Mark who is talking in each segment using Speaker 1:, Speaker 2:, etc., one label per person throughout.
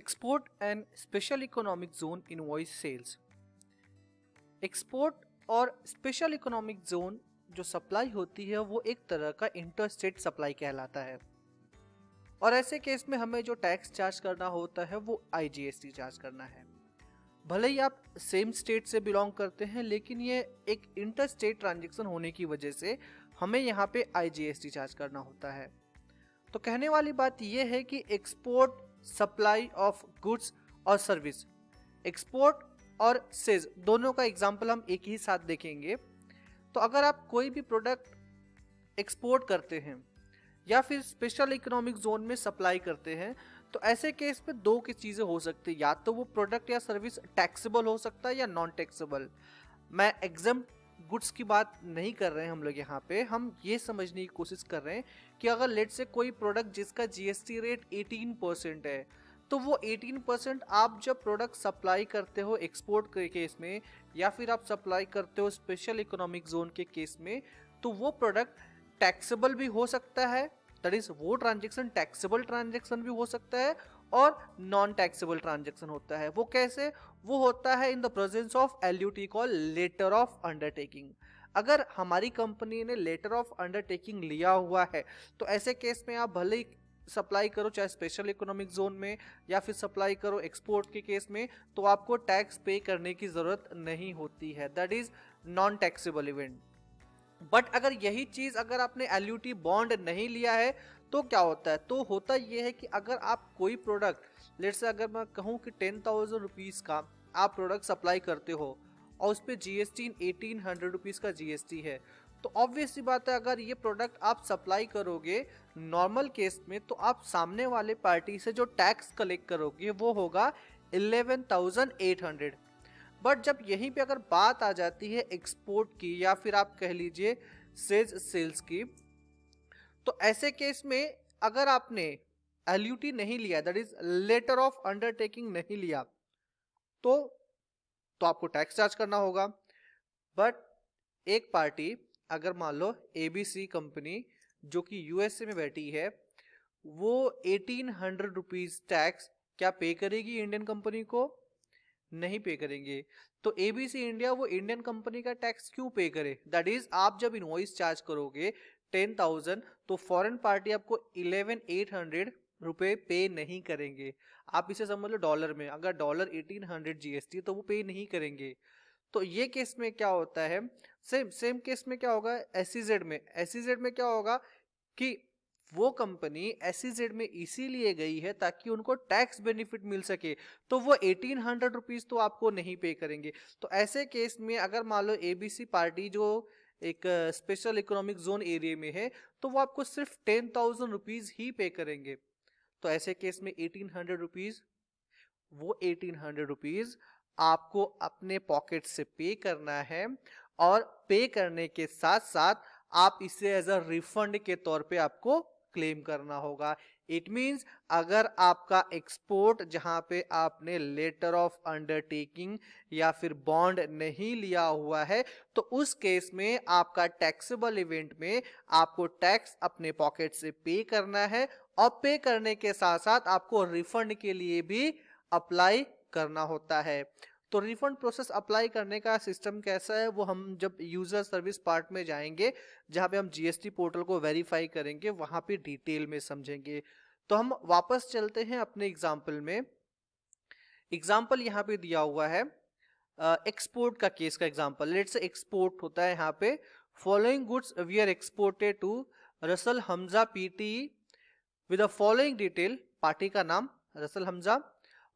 Speaker 1: Export and special economic zone invoice sales. Export और special economic zone जो supply होती है वो एक तरह का इंटरस्टेट सप्लाई कहलाता है और ऐसे केस में हमें जो टैक्स चार्ज करना होता है वो IGST चार्ज करना है। भले ही आप सेम स्टेट से बिलोंग करते हैं लेकिन ये एक इंटरस्टेट ट्रांजैक्शन होने की वजह से हमें यहाँ पे IGST चार्ज करना होता है। तो कहने वाली बात यह है कि एक्सपोर्ट सप्लाई ऑफ गुड्स और सर्विस, एक्सपोर्ट और सेज दोनों का एग्जांपल हम एक ही साथ देखेंगे। तो अगर आप कोई भी प्रोडक्ट एक्सपोर्ट करते हैं या फिर स्पेशल इकोनॉमिक जोन में सप्लाई करते हैं तो ऐसे केस में दो की चीजें हो सकती है, या तो वो प्रोडक्ट या सर्विस टैक्सेबल हो सकता है या नॉन टैक्सेबल। मैं एग्जम्प्ट गुड्स की बात नहीं कर रहे हैं हम लोग यहाँ पे, हम ये समझने की कोशिश कर रहे हैं कि अगर लेट से कोई प्रोडक्ट जिसका GST रेट 18% है तो वो 18% आप जब प्रोडक्ट सप्लाई करते हो एक्सपोर्ट के केस में या फिर आप सप्लाई करते हो स्पेशल इकोनॉमिक जोन के केस में तो वो प्रोडक्ट टैक्सेबल भी हो सकता है, दैट इज वो ट्रांजेक्शन टैक्सेबल ट्रांजेक्शन भी हो सकता है और नॉन टैक्सेबल ट्रांजेक्शन होता है। वो कैसे? वो होता है in the presence of LUT call letter of undertaking. अगर हमारी कंपनी ने लेटर ऑफ अंडरटेकिंग लिया हुआ है तो ऐसे केस में आप भले ही सप्लाई करो चाहे स्पेशल इकोनॉमिक जोन में या फिर सप्लाई करो एक्सपोर्ट के केस में तो आपको टैक्स पे करने की जरूरत नहीं होती है, that is non taxable event. But अगर यही चीज अगर आपने LUT बॉन्ड नहीं लिया है तो क्या होता है? तो होता यह है कि अगर आप कोई प्रोडक्ट लेट से अगर मैं कहूँ कि 10,000 रुपीज का आप प्रोडक्ट सप्लाई करते हो और उस पर GST 1800 रुपीज का GST है तो ऑब्वियस सी बात है अगर ये प्रोडक्ट आप सप्लाई करोगे नॉर्मल केस में तो आप सामने वाले पार्टी से जो टैक्स कलेक्ट करोगे वो होगा 11,800। बट जब यहीं पे अगर बात आ जाती है एक्सपोर्ट की या फिर आप कह लीजिए सेल्स की तो ऐसे केस में अगर आपने LUT नहीं लिया that is letter of undertaking नहीं लिया तो आपको टैक्स चार्ज करना होगा। बट एक पार्टी अगर मान लो ABC कंपनी जो कि USA में बैठी है वो 1800 रुपीज टैक्स क्या पे करेगी इंडियन कंपनी को? नहीं पे करेंगे। तो ABC इंडिया वो इंडियन कंपनी का टैक्स क्यों पे करे? दैट इज आप जब इनवॉइस चार्ज करोगे 10,000 तो फॉरेन पार्टी आपको 11,800 रुपए पे नहीं करेंगे। आप इसे समझ लो डॉलर में, अगर डॉलर 1800 GST तो वो पे नहीं करेंगे। तो ये केस में क्या होता है, सेम केस में क्या होगा SEZ में क्या होगा कि वो कंपनी SEZ में इसीलिए गई है ताकि उनको टैक्स बेनिफिट मिल सके तो वो 1800 रुपीज तो आपको नहीं पे करेंगे। तो ऐसे केस में अगर मान लो ABC पार्टी जो एक स्पेशल इकोनॉमिक जोन एरिया में है तो वो आपको सिर्फ 10,000 रुपीज ही पे करेंगे। तो ऐसे केस में 1800 रुपीज, वो 1800 रुपीज आपको अपने पॉकेट से पे करना है और पे करने के साथ साथ आप इसे एज अ रिफंड के तौर पे आपको क्लेम करना होगा। इट मींस अगर आपका एक्सपोर्ट जहां पे आपने लेटर ऑफ अंडरटेकिंग या फिर बॉन्ड नहीं लिया हुआ है तो उस केस में आपका टैक्सेबल इवेंट में आपको टैक्स अपने पॉकेट से पे करना है और पे करने के साथ साथ आपको रिफंड के लिए भी अप्लाई करना होता है। तो रिफंड प्रोसेस अप्लाई करने का सिस्टम कैसा है वो हम जब यूजर सर्विस पार्ट में जाएंगे जहां पे हम GST पोर्टल को वेरीफाई करेंगे वहां पे डिटेल में समझेंगे। तो हम वापस चलते हैं अपने एग्जाम्पल में। एग्जाम्पल यहाँ पे दिया हुआ है एक्सपोर्ट का केस का एग्जाम्पल। लेट्स से एक्सपोर्ट होता है यहाँ पे following goods we are exported to Russell Hamza PTE with the following detail. Party का नाम रसल हमजा,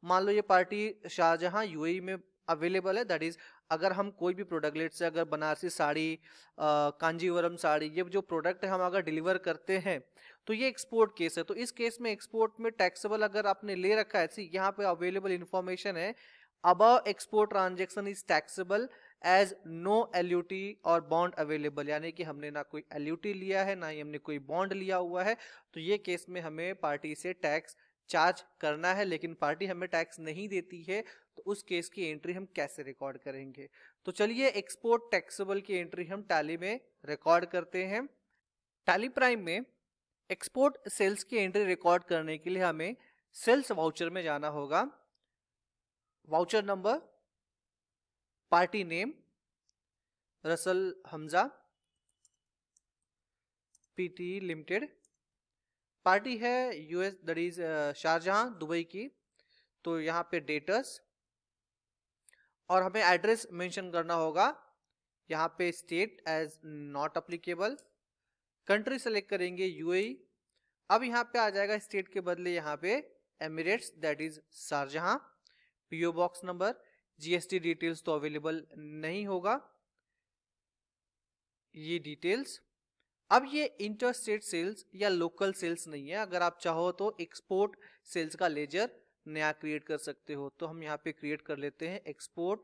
Speaker 1: मान लो ये पार्टी शाहजहां UAE में अवेलेबल है। दैट इज अगर हम कोई भी प्रोडक्ट लेट से अगर बनारसी साड़ी, कांजीवरम साड़ी, ये जो प्रोडक्ट है हम अगर डिलीवर करते हैं तो ये एक्सपोर्ट केस है। तो इस केस में एक्सपोर्ट में टैक्सेबल अगर आपने ले रखा है, यहाँ पे अवेलेबल इंफॉर्मेशन है above export transaction is taxable as no LUT और बॉन्ड अवेलेबल, यानी कि हमने ना कोई LUT लिया है ना ही हमने कोई बॉन्ड लिया हुआ है। तो ये केस में हमें पार्टी से टैक्स चार्ज करना है लेकिन पार्टी हमें टैक्स नहीं देती है तो उस केस की एंट्री हम कैसे रिकॉर्ड करेंगे? तो चलिए एक्सपोर्ट टैक्सेबल की एंट्री हम टैली में रिकॉर्ड करते हैं। टैली प्राइम में एक्सपोर्ट सेल्स की एंट्री रिकॉर्ड करने के लिए हमें सेल्स वाउचर में जाना होगा, voucher number, party name Russell Hamza PT limited, party है US that is Sharjah Dubai की, तो यहाँ पे डेटर्स, और हमें एड्रेस मेंशन करना होगा, यहाँ पे state as not applicable, country select करेंगे यूएई। अब यहाँ पे आ जाएगा स्टेट के बदले यहाँ पे Emirates that is शारजहां, PO box number, GST details तो अवेलेबल नहीं होगा ये डिटेल्स। अब ये इंटर स्टेट सेल्स या लोकल सेल्स नहीं है, अगर आप चाहो तो एक्सपोर्ट सेल्स का लेजर नया क्रिएट कर सकते हो, तो हम यहाँ पे क्रिएट कर लेते हैं एक्सपोर्ट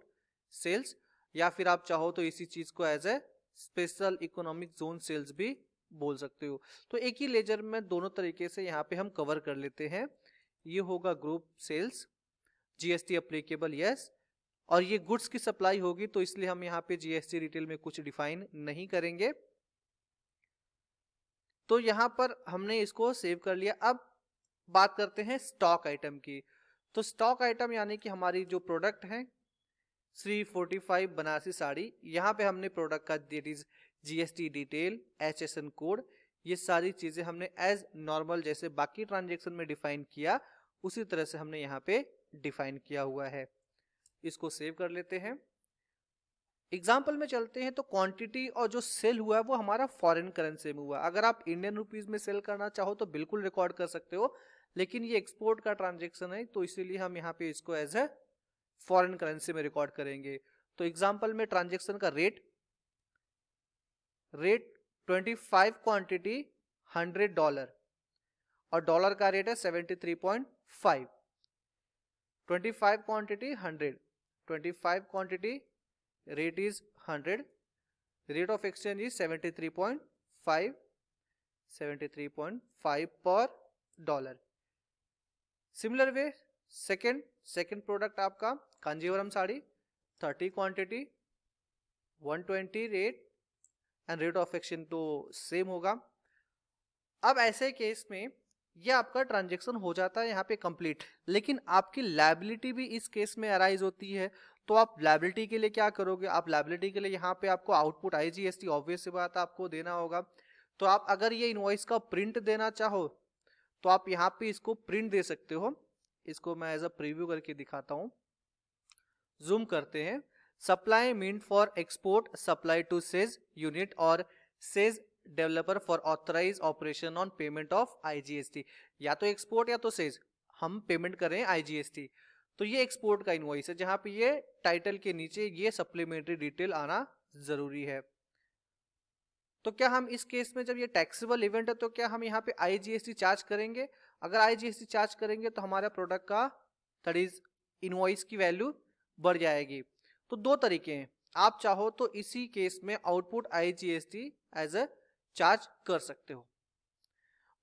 Speaker 1: सेल्स, या फिर आप चाहो तो इसी चीज को as a special economic zone sales भी बोल सकते हो। तो एक ही लेजर में दोनों तरीके से यहाँ पे हम कवर कर लेते हैं। ये होगा group sales, GST applicable yes, और ये गुड्स की सप्लाई होगी तो इसलिए हम यहाँ पे जीएसटी रिटेल में कुछ डिफाइन नहीं करेंगे। तो यहाँ पर हमने इसको सेव कर लिया। अब बात करते हैं स्टॉक आइटम की। तो स्टॉक आइटम यानी कि हमारी जो प्रोडक्ट है 345 बनारसी साड़ी, यहाँ पे हमने प्रोडक्ट का that is GST detail, HSN code, ये सारी चीजें हमने एज नॉर्मल जैसे बाकी ट्रांजेक्शन में डिफाइन किया उसी तरह से हमने यहाँ पे डिफाइन किया हुआ है। इसको सेव कर लेते हैं। एग्जाम्पल में चलते हैं। तो क्वांटिटी और जो सेल हुआ है वो हमारा फॉरेन करेंसी में हुआ। अगर आप इंडियन रुपीज में सेल करना चाहो तो बिल्कुल रिकॉर्ड कर सकते हो, लेकिन ये एक्सपोर्ट का ट्रांजेक्शन है तो इसीलिए हम यहाँ पे इसको एज ए फॉरेन करेंसी में रिकॉर्ड करेंगे। तो एग्जाम्पल में ट्रांजेक्शन का रेट 25 क्वांटिटी $100 और डॉलर का रेट है 73.5। 25 quantity 100, 25 quantity rate is 100, rate of exchange is 73.5, 73.5 पर dollar. Similar way second product आपका Kanjeevaram sari 30 quantity 120 rate and rate of exchange तो सेम होगा। अब ऐसे केस में ये आपका ट्रांजेक्शन हो जाता है यहाँ पे कंप्लीट, लेकिन आपकी लायबिलिटी भी इस केस में अराइज होती है। तो आप लायबिलिटी के लिए क्या करोगे? आप लायबिलिटी के लिए यहाँ पे आपको आउटपुट आईजीएसटी ऑब्वियस सी बात आपको देना होगा। तो आप अगर ये इनवॉइस का प्रिंट देना चाहो तो आप यहाँ पे इसको प्रिंट दे सकते हो। इसको मैं एज अ प्रीव्यू करके दिखाता हूँ। जूम करते हैं। Supply meant for export supply to SEZ unit और SEZ developer for authorise operation on payment of IGST. या तो एक्सपोर्ट या तो सेज हम पेमेंट करें आईजीएसटी। तो ये एक्सपोर्ट का इनवॉइस है जहां पे ये टाइटल के नीचे ये सप्लीमेंट्री डिटेल आना जरूरी है। तो क्या हम इस केस में जब ये टैक्सेबल इवेंट है तो क्या हम यहाँ पे आईजीएसटी चार्ज करेंगे? अगर आईजीएसटी चार्ज करेंगे तो हमारा प्रोडक्ट का दैट इज इनवॉइस की वैल्यू बढ़ जाएगी। तो दो तरीके हैं, आप चाहो तो इसी केस में output IGST as a charge कर सकते हो,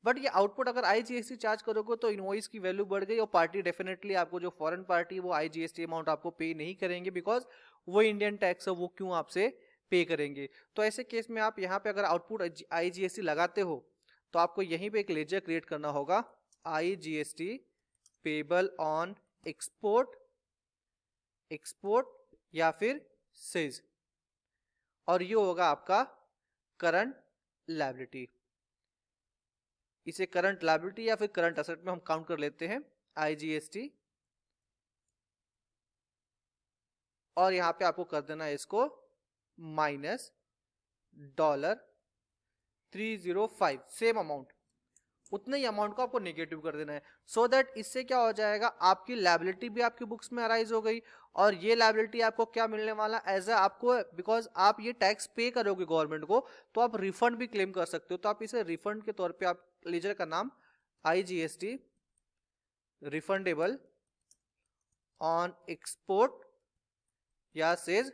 Speaker 1: बट ये आउटपुट अगर आईजीएसटी चार्ज करोगे तो इनवॉइस की वैल्यू बढ़ गई और पार्टी डेफिनेटली आपको जो फॉरेन पार्टी है वो आईजीएसटी अमाउंट आपको पे नहीं करेंगे, बिकॉज वो इंडियन टैक्स है, वो क्यों आपसे पे करेंगे। तो ऐसे केस में आप यहाँ पे अगर आउटपुट आईजीएसटी लगाते हो तो आपको यहीं पे एक लेजर क्रिएट करना होगा, आईजीएसटी पेबल ऑन एक्सपोर्ट या फिर सेज, और ये होगा आपका करंट लायबिलिटी। इसे करंट लायबिलिटी या फिर करंट एसेट में हम काउंट कर लेते हैं आईजीएसटी, और यहां पे आपको कर देना है इसको -$305, सेम अमाउंट, उतने ही अमाउंट को आपको नेगेटिव कर देना है। सो दैट इससे क्या हो जाएगा, आपकी लायबिलिटी भी आपकी बुक्स में अराइज हो गई, और ये लायबिलिटी आपको क्या मिलने वाला एज आपको, बिकॉज आप ये टैक्स पे करोगे गवर्नमेंट को तो आप रिफंड भी क्लेम कर सकते हो। तो आप इसे रिफंड के तौर पे आप लेजर का नाम आईजीएसटी रिफंडेबल ऑन एक्सपोर्ट या सेज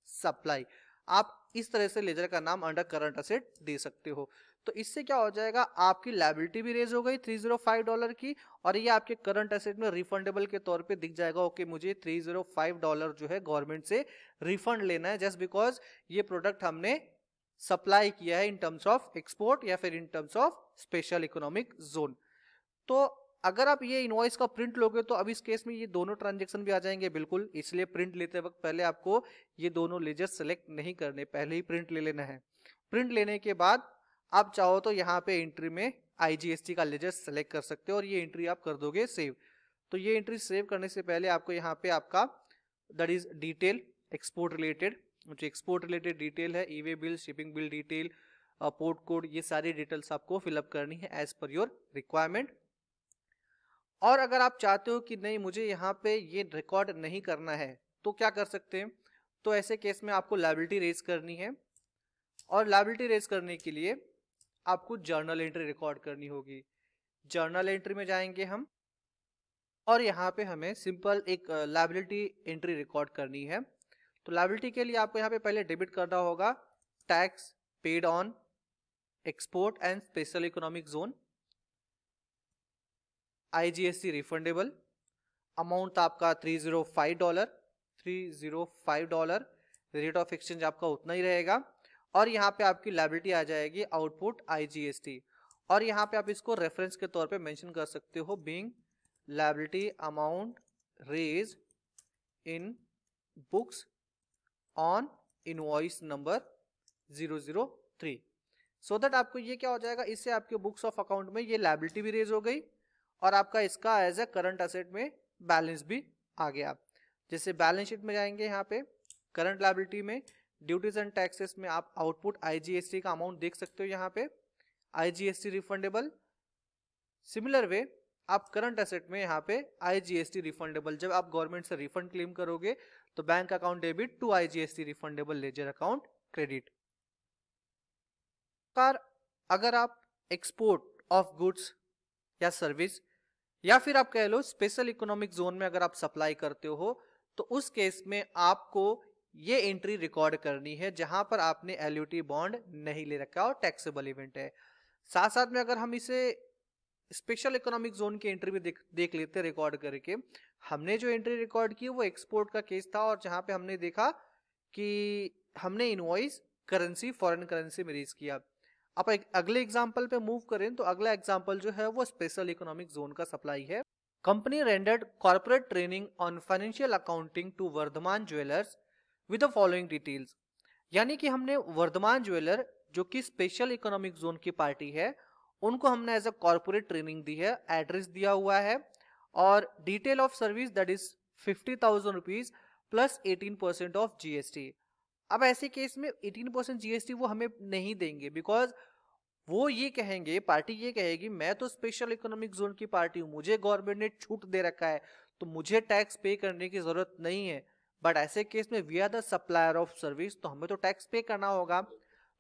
Speaker 1: सप्लाई, आप इस तरह से लेजर का नाम अंडर करंट एसेट दे सकते हो। तो इससे क्या हो जाएगा, आपकी लायबिलिटी भी रेज हो गई $305 की, और ये आपके करंट एसेट में रिफंडेबल के तौर पे दिख जाएगा। ओके, मुझे $305 जो है गवर्नमेंट से रिफंड लेना है, जस्ट बिकॉज ये प्रोडक्ट हमने सप्लाई किया है इन टर्म्स ऑफ एक्सपोर्ट या फिर in terms of special economic zone. तो अगर आप ये इनवॉइस का प्रिंट लोगे तो अब इस केस में ये दोनों ट्रांजेक्शन भी आ जाएंगे बिल्कुल, इसलिए प्रिंट लेते वक्त पहले आपको ये दोनों लेजर सेलेक्ट नहीं करने, पहले ही प्रिंट ले लेना है। प्रिंट लेने के बाद आप चाहो तो यहाँ पे एंट्री में IGST का लेजर सेलेक्ट कर सकते हो और ये एंट्री आप कर दोगे सेव। तो ये एंट्री सेव करने से पहले आपको यहाँ पे आपका that is detail export related, जो एक्सपोर्ट रिलेटेड डिटेल है, e-way bill, shipping bill detail, port code, ये सारी डिटेल्स आपको फिलअप करनी है एज पर योर रिक्वायरमेंट। और अगर आप चाहते हो कि नहीं मुझे यहाँ पे ये रिकॉर्ड नहीं करना है तो क्या कर सकते हैं, तो ऐसे केस में आपको लायबिलिटी रेज करनी है और लायबिलिटी रेज करने के लिए आपको जर्नल एंट्री रिकॉर्ड करनी होगी। जर्नल एंट्री में जाएंगे हम और यहाँ पे हमें सिंपल एक लायबिलिटी एंट्री रिकॉर्ड करनी है। तो लायबिलिटी के लिए आपको यहाँ पे पहले डेबिट करना होगा tax paid on export and special economic zone, IGST refundable, amount आपका $305, रेट ऑफ एक्सचेंज आपका उतना ही रहेगा और यहाँ पे आपकी लायबिलिटी आ जाएगी आउटपुट IGST और यहाँ पे आप इसको रेफरेंस के तौर पे मेंशन कर सकते हो being liability amount raise in books on invoice number 003, so that आपको ये क्या हो जाएगा, इससे आपके बुक्स ऑफ अकाउंट में ये लायबिलिटी भी रेज हो गई और आपका इसका एज ए करंट असेट में बैलेंस भी आ गया। जैसे बैलेंस शीट में जाएंगे, यहाँ पे करंट लायबिलिटी में ड्यूटीज एंड टैक्सेस में आप आउटपुट IGST का अमाउंट देख सकते हो, यहाँ पे IGST रिफंडेबल। सिमिलर वे आप करंट असेट में यहाँ पे IGST रिफंडेबल, जब आप गवर्नमेंट से रिफंड क्लेम करोगे तो bank account debit to IGST refundable ledger account credit. अगर आप एक्सपोर्ट ऑफ गुड्स या सर्विस या फिर आप कह लो स्पेशल इकोनॉमिक जोन में अगर आप सप्लाई करते हो तो उस केस में आपको ये एंट्री रिकॉर्ड करनी है जहां पर आपने LUT बॉन्ड नहीं ले रखा और टैक्सेबल इवेंट है। साथ साथ में अगर हम इसे स्पेशल इकोनॉमिक जोन की एंट्री भी देख लेते रिकॉर्ड करके, हमने जो एंट्री रिकॉर्ड की वो एक्सपोर्ट का केस था और जहां पे हमने देखा कि हमने इनवॉइस करेंसी फॉरेन करेंसी में रेज किया। अब एक अगले एग्जांपल पे मूव करें तो अगला एग्जांपल जो है वो स्पेशल इकोनॉमिक जोन का सप्लाई है। Company rendered corporate training on financial accounting to Vardhaman jewellers with the following details, यानी कि हमने वर्धमान ज्वेलर जो कि स्पेशल इकोनॉमिक जोन की पार्टी है उनको हमने एज अ कॉर्पोरेट ट्रेनिंग दी है, एड्रेस दिया हुआ है और detail of service that is 50,000 rupees plus 18% of GST। अब ऐसे केस में 18% GST वो हमें नहीं देंगे बिकॉज वो ये कहेंगे, पार्टी ये कहेगी मैं तो स्पेशल इकोनॉमिक जोन की पार्टी हूँ, मुझे गवर्नमेंट ने छूट दे रखा है तो मुझे टैक्स पे करने की जरूरत नहीं है। बट ऐसे केस में we are the supplier of service तो हमें तो टैक्स पे करना होगा।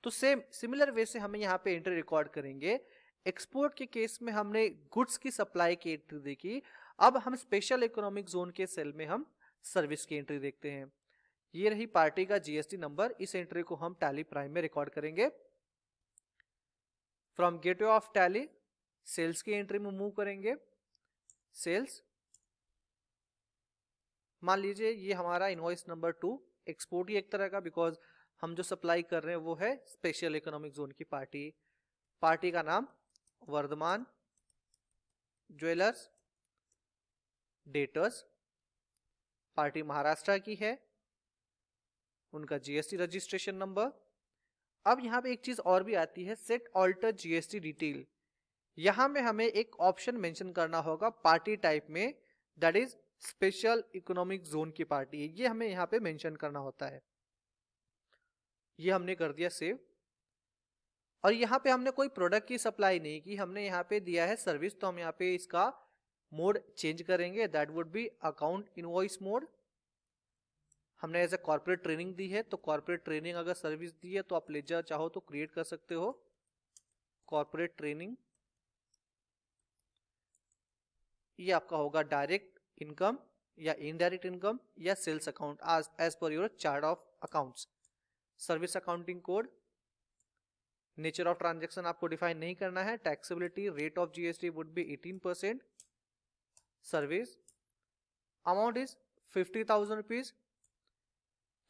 Speaker 1: तो सेम सिमिलर वे से हमें यहाँ पे एंट्री रिकॉर्ड करेंगे। एक्सपोर्ट के केस में हमने गुड्स की सप्लाई की एंट्री देखी, अब हम स्पेशल इकोनॉमिक जोन के सेल में हम सर्विस की एंट्री देखते हैं। ये रही पार्टी का GST नंबर, इस एंट्री को हम टैली प्राइम में रिकॉर्ड करेंगे। From gateway of Tally sales की एंट्री में मूव करेंगे। सेल्स, मान लीजिए ये हमारा इनवॉइस नंबर 2, एक्सपोर्ट ही एक तरह का बिकॉज हम जो सप्लाई कर रहे हैं वो है स्पेशल इकोनॉमिक जोन की पार्टी। पार्टी का नाम Vardhaman jewellers, debtors, party Maharashtra की है, उनका GST रजिस्ट्रेशन नंबर। अब यहाँ पे एक चीज और भी आती है, सेट ऑल्टर GST डिटेल। यहां में हमें एक ऑप्शन मेंशन करना होगा पार्टी टाइप में, that is special economic zone की पार्टी है, ये हमें यहाँ पे मेंशन करना होता है। ये हमने कर दिया सेव और यहाँ पे हमने कोई प्रोडक्ट की सप्लाई नहीं की, हमने यहाँ पे दिया है सर्विस, तो हम यहाँ पे इसका मोड चेंज करेंगे, that would be account invoice mode. हमने एज ए कॉर्पोरेट ट्रेनिंग दी है तो कॉर्पोरेट ट्रेनिंग अगर सर्विस दी है तो आप लेजर चाहो तो क्रिएट कर सकते हो, कॉर्पोरेट ट्रेनिंग। ये आपका होगा डायरेक्ट इनकम या इनडायरेक्ट इनकम या sales account as per your chart of accounts. Service accounting code, nature of transaction आपको डिफाइन नहीं करना है, taxability rate of GST would be 18%, service amount is 50,000 rupees.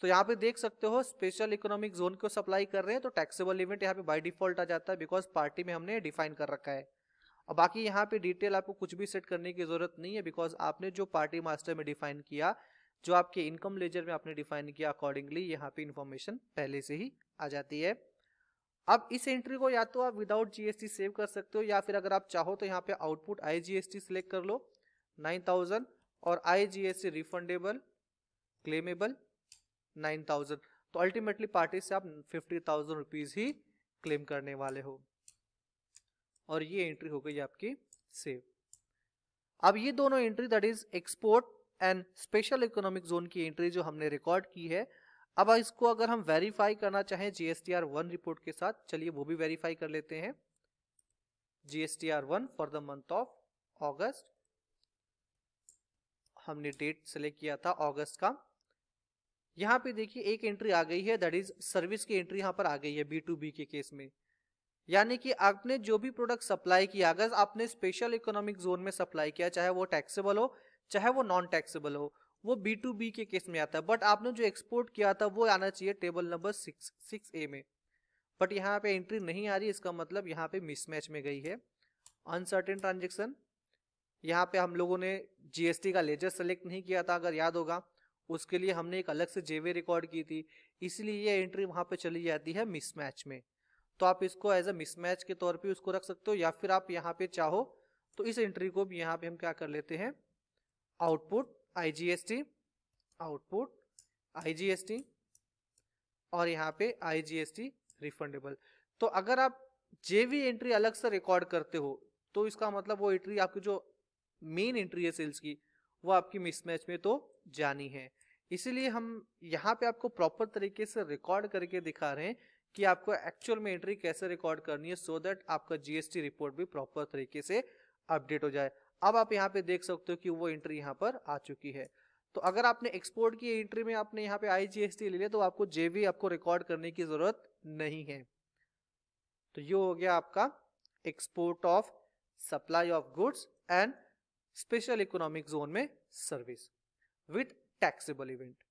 Speaker 1: तो यहाँ पे देख सकते हो स्पेशल इकोनॉमिक जोन को सप्लाई कर रहे हैं तो टैक्सेबल इवेंट यहाँ पे बाय डिफॉल्ट आ जाता है बिकॉज पार्टी में हमने डिफाइन कर रखा है। अब बाकी यहाँ पे डिटेल आपको कुछ भी सेट करने की जरूरत नहीं है, बिकॉज आपने जो पार्टी मास्टर में डिफाइन किया, जो आपके इनकम लेजर में आपने डिफाइन किया, अकॉर्डिंगली यहाँ पे इंफॉर्मेशन पहले से ही आ जाती है। अब इस एंट्री को या तो आप विदाउट जीएसटी सेव कर सकते हो, या फिर अगर आप चाहो तो यहाँ पे आउटपुट आईजीएसटी सिलेक्ट कर लो 9000 और आईजीएसटी रिफंडेबल क्लेमेबल 9000। तो अल्टीमेटली पार्टी से आप 50,000 रुपीज ही क्लेम करने वाले हो, और ये एंट्री हो गई आपकी सेव। अब ये दोनों entry, that is export and special economic zone की एंट्री जो हमने रिकॉर्ड की है, अब इसको अगर हम वेरीफाई करना चाहें जीएसटीआर 1 रिपोर्ट के साथ, चलिए वो भी वेरीफाई कर लेते हैं। GSTR 1 for the month of अगस्त, हमने डेट सेलेक्ट किया था अगस्त का। यहां पे देखिए एक एंट्री आ गई है, दैट इज सर्विस की एंट्री यहां पर आ गई है B2B के केस में। यानी कि आपने जो भी प्रोडक्ट सप्लाई किया, अगर आपने स्पेशल इकोनॉमिक जोन में सप्लाई किया, चाहे वो टैक्सेबल हो चाहे वो नॉन टैक्सेबल हो, वो B2B के केस में आता है। बट आपने जो एक्सपोर्ट किया था वो आना चाहिए टेबल नंबर 6A में, बट यहाँ पे एंट्री नहीं आ रही, इसका मतलब यहाँ पे मिसमैच में गई है। अनसर्टेन ट्रांजेक्शन, यहाँ पे हम लोगों ने जीएसटी का लेजर सेलेक्ट नहीं किया था, अगर याद होगा, उसके लिए हमने एक अलग से जेवे रिकॉर्ड की थी, इसलिए ये एंट्री वहां पे चली जाती है मिसमैच में। तो आप इसको एज अ मिसमैच के तौर पे उसको रख सकते हो, या फिर आप यहाँ पे चाहो तो इस एंट्री को भी यहाँ पे हम क्या कर लेते हैं, आउटपुट आईजीएसटी, आउटपुट आईजीएसटी, और यहाँ पे आईजीएसटी रिफंडेबल। तो अगर आप जेवी एंट्री अलग से रिकॉर्ड करते हो तो इसका मतलब वो एंट्री आपकी जो मेन एंट्री है सेल्स की, वो आपकी मिसमैच में तो जानी है। इसीलिए हम यहाँ पे आपको प्रॉपर तरीके से रिकॉर्ड करके दिखा रहे हैं कि आपको एक्चुअल में एंट्री कैसे रिकॉर्ड करनी है, सो दैट आपका जीएसटी रिपोर्ट भी प्रॉपर तरीके से अपडेट हो जाए। अब आप यहाँ पे देख सकते हो कि वो एंट्री यहाँ पर आ चुकी है। तो अगर आपने एक्सपोर्ट की एंट्री में आपने यहाँ पे आईजीएसटी ले लिया, तो आपको जेवी आपको रिकॉर्ड करने की जरूरत नहीं है। तो ये हो गया आपका export of supply of goods and special economic zone में सर्विस विद टैक्सेबल इवेंट।